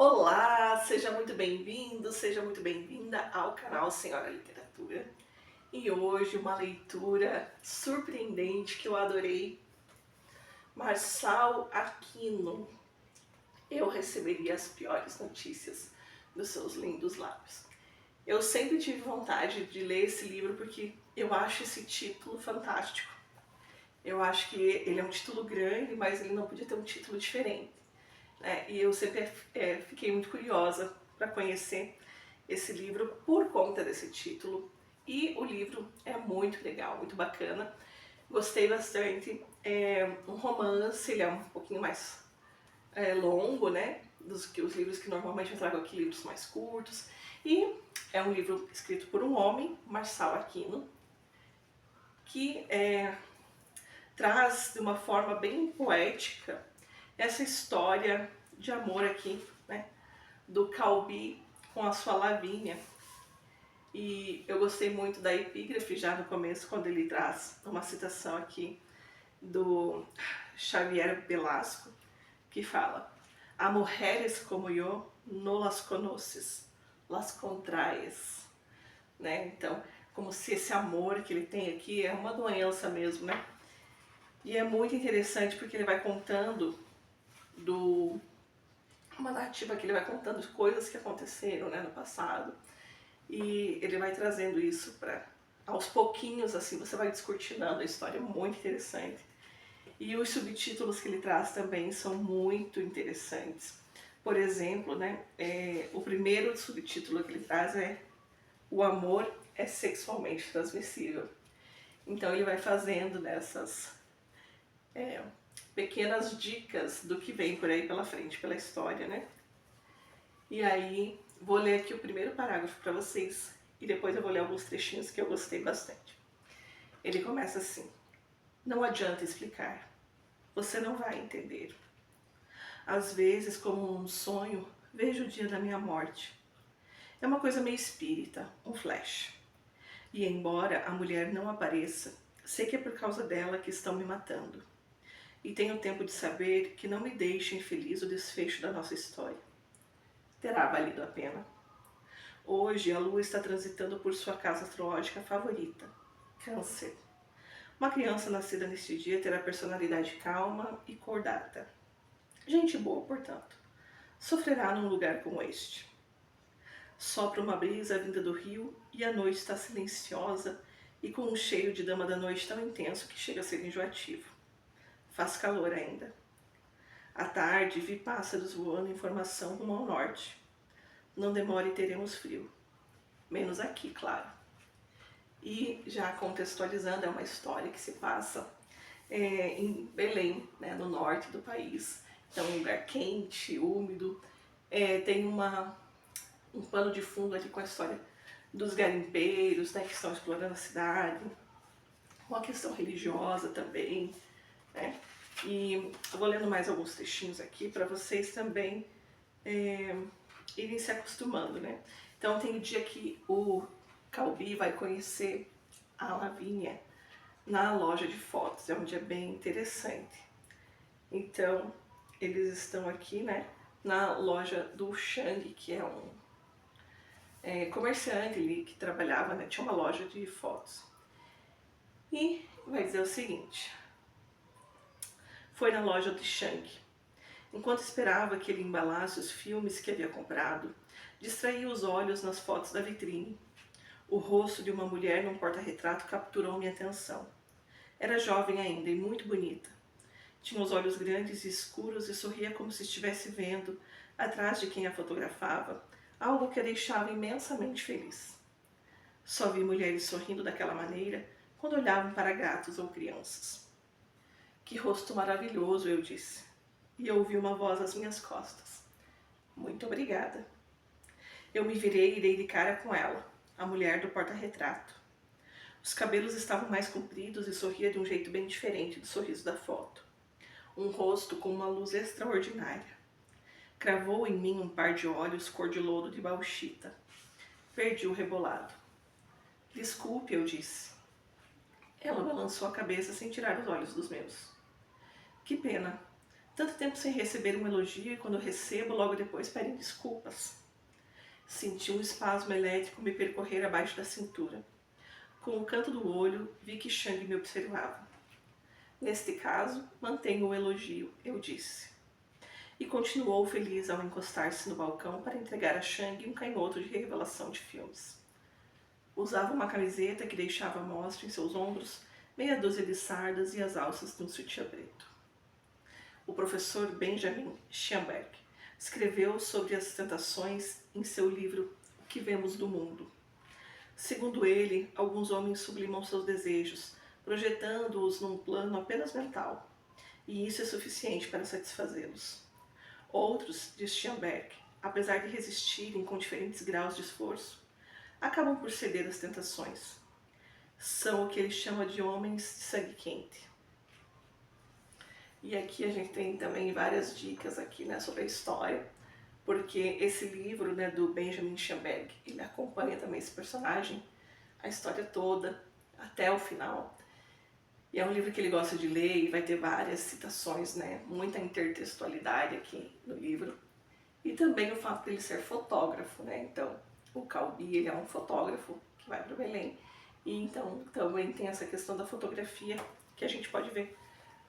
Olá, seja muito bem-vindo, seja muito bem-vinda ao canal Senhora Literatura. E hoje uma leitura surpreendente que eu adorei. Marçal Aquino. Eu receberia as piores notícias dos seus lindos lábios. Eu sempre tive vontade de ler esse livro porque eu acho esse título fantástico. Eu acho que ele é um título grande, mas ele não podia ter um título diferente. E eu sempre fiquei muito curiosa para conhecer esse livro por conta desse título. E o livro é muito legal, muito bacana. Gostei bastante. É um romance, ele é um pouquinho mais longo, né? Dos que os livros que normalmente eu trago aqui, livros mais curtos. E é um livro escrito por um homem, Marçal Aquino, que traz de uma forma bem poética essa história de amor aqui, né, do Calbi com a sua Lavínia. E eu gostei muito da epígrafe já no começo, quando ele traz uma citação aqui do Xavier Velasco, que fala: "A mujeres como eu no las conoces, las contraes", né? Então, como se esse amor que ele tem aqui é uma doença mesmo, né? E é muito interessante porque ele vai contando uma narrativa que ele vai contando de coisas que aconteceram, né, no passado, e ele vai trazendo isso para aos pouquinhos, assim, você vai descortinando a história, muito interessante. E os subtítulos que ele traz também são muito interessantes. Por exemplo, né, o primeiro subtítulo que ele traz é "O amor é sexualmente transmissível". Então ele vai fazendo dessas pequenas dicas do que vem por aí pela frente, pela história, né? E aí, vou ler aqui o primeiro parágrafo para vocês e depois eu vou ler alguns trechinhos que eu gostei bastante. Ele começa assim: "Não adianta explicar, você não vai entender. Às vezes, como um sonho, vejo o dia da minha morte. É uma coisa meio espírita, um flash. E embora a mulher não apareça, sei que é por causa dela que estão me matando. E tenho tempo de saber que não me deixa infeliz o desfecho da nossa história. Terá valido a pena. Hoje a lua está transitando por sua casa astrológica favorita, Câncer. Uma criança nascida neste dia terá personalidade calma e cordata. Gente boa, portanto. Sofrerá num lugar como este. Sopra uma brisa vinda do rio e a noite está silenciosa e com um cheiro de dama da noite tão intenso que chega a ser enjoativo. Faz calor ainda. À tarde vi pássaros voando em formação rumo ao norte. Não demore e teremos frio. Menos aqui, claro. E já contextualizando, é uma história que se passa em Belém, né, no norte do país. Então, um lugar quente, úmido. Tem um pano de fundo ali com a história dos garimpeiros, né, que estão explorando a cidade. Uma questão religiosa também, né? E eu vou lendo mais alguns textinhos aqui para vocês também irem se acostumando, né? Então tem o dia que o Calbi vai conhecer a Lavínia na loja de fotos, é um dia bem interessante. Então eles estão aqui, né, na loja do Shang, que é um comerciante ali que trabalhava, né, tinha uma loja de fotos. E vai dizer o seguinte: foi na loja do Shang. Enquanto esperava que ele embalasse os filmes que havia comprado, distraía os olhos nas fotos da vitrine. O rosto de uma mulher num porta-retrato capturou minha atenção. Era jovem ainda e muito bonita. Tinha os olhos grandes e escuros e sorria como se estivesse vendo, atrás de quem a fotografava, algo que a deixava imensamente feliz. Só vi mulheres sorrindo daquela maneira quando olhavam para gatos ou crianças. Que rosto maravilhoso, eu disse. E ouvi uma voz às minhas costas. Muito obrigada. Eu me virei e dei de cara com ela, a mulher do porta-retrato. Os cabelos estavam mais compridos e sorria de um jeito bem diferente do sorriso da foto. Um rosto com uma luz extraordinária. Cravou em mim um par de olhos cor de lodo de bauxita. Perdi o rebolado. Desculpe, eu disse. Ela balançou a cabeça sem tirar os olhos dos meus. Que pena. Tanto tempo sem receber um elogio e quando recebo, logo depois pedem desculpas. Senti um espasmo elétrico me percorrer abaixo da cintura. Com o canto do olho, vi que Shang me observava. Neste caso, mantenho o elogio, eu disse. E continuou feliz ao encostar-se no balcão para entregar a Shang um canhoto de revelação de filmes. Usava uma camiseta que deixava à mostra em seus ombros meia dúzia de sardas e as alças de um sutiã preto. O professor Benjamin Schamberg escreveu sobre as tentações em seu livro O que Vemos do Mundo. Segundo ele, alguns homens sublimam seus desejos, projetando-os num plano apenas mental, e isso é suficiente para satisfazê-los. Outros, diz Schamberg, apesar de resistirem com diferentes graus de esforço, acabam por ceder às tentações. São o que ele chama de homens de sangue quente. E aqui a gente tem também várias dicas aqui, né, sobre a história, porque esse livro, né, do Benjamin Schamberg, ele acompanha também esse personagem, a história toda, até o final. E é um livro que ele gosta de ler e vai ter várias citações, né, muita intertextualidade aqui no livro. E também o fato dele ser fotógrafo, né, então o Calbi, ele é um fotógrafo que vai para o Belém. E então também tem essa questão da fotografia, que a gente pode ver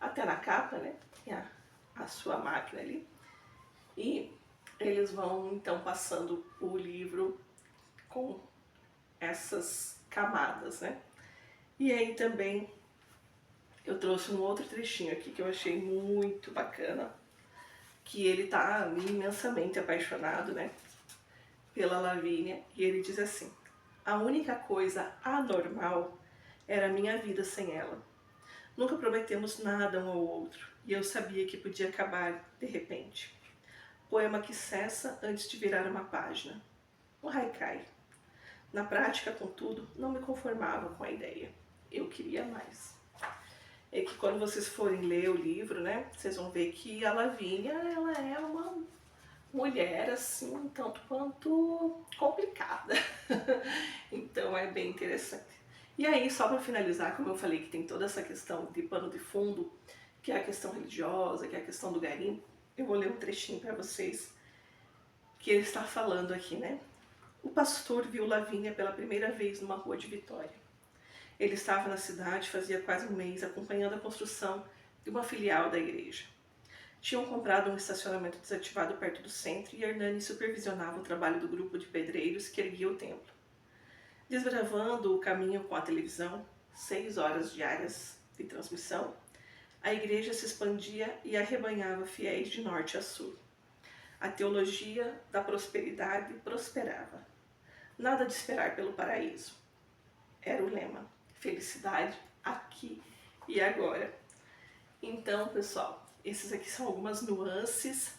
até na capa, né, tem a sua máquina ali. E eles vão então passando o livro com essas camadas, né. E aí também eu trouxe um outro trechinho aqui que eu achei muito bacana, que ele tá imensamente apaixonado, né, pela Lavínia, e ele diz assim: a única coisa anormal era a minha vida sem ela. Nunca prometemos nada um ao outro, e eu sabia que podia acabar de repente. Poema que cessa antes de virar uma página. Um haikai. Na prática, contudo, não me conformava com a ideia. Eu queria mais. É que quando vocês forem ler o livro, né, vocês vão ver que a Lavínia, ela é uma mulher, assim, um tanto quanto complicada. Então é bem interessante. E aí, só para finalizar, como eu falei que tem toda essa questão de pano de fundo, que é a questão religiosa, que é a questão do garimpo, eu vou ler um trechinho para vocês, que ele está falando aqui, né? O pastor viu Lavínia pela primeira vez numa rua de Vitória. Ele estava na cidade fazia quase um mês, acompanhando a construção de uma filial da igreja. Tinham comprado um estacionamento desativado perto do centro e Hernani supervisionava o trabalho do grupo de pedreiros que erguia o templo. Desbravando o caminho com a televisão, 6 horas diárias de transmissão, a igreja se expandia e arrebanhava fiéis de norte a sul. A teologia da prosperidade prosperava. Nada de esperar pelo paraíso. Era o lema. Felicidade aqui e agora. Então, pessoal, esses aqui são algumas nuances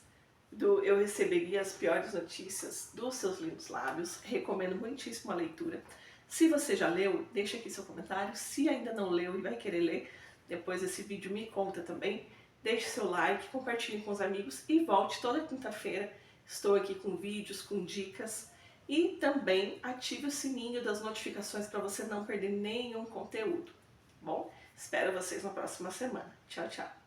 do Eu Receberia as Piores Notícias dos Seus Lindos Lábios. Recomendo muitíssimo a leitura. Se você já leu, deixa aqui seu comentário. Se ainda não leu e vai querer ler depois desse vídeo, me conta também. Deixe seu like, compartilhe com os amigos e volte toda quinta-feira. Estou aqui com vídeos, com dicas. E também ative o sininho das notificações para você não perder nenhum conteúdo. Bom, espero vocês na próxima semana. Tchau, tchau.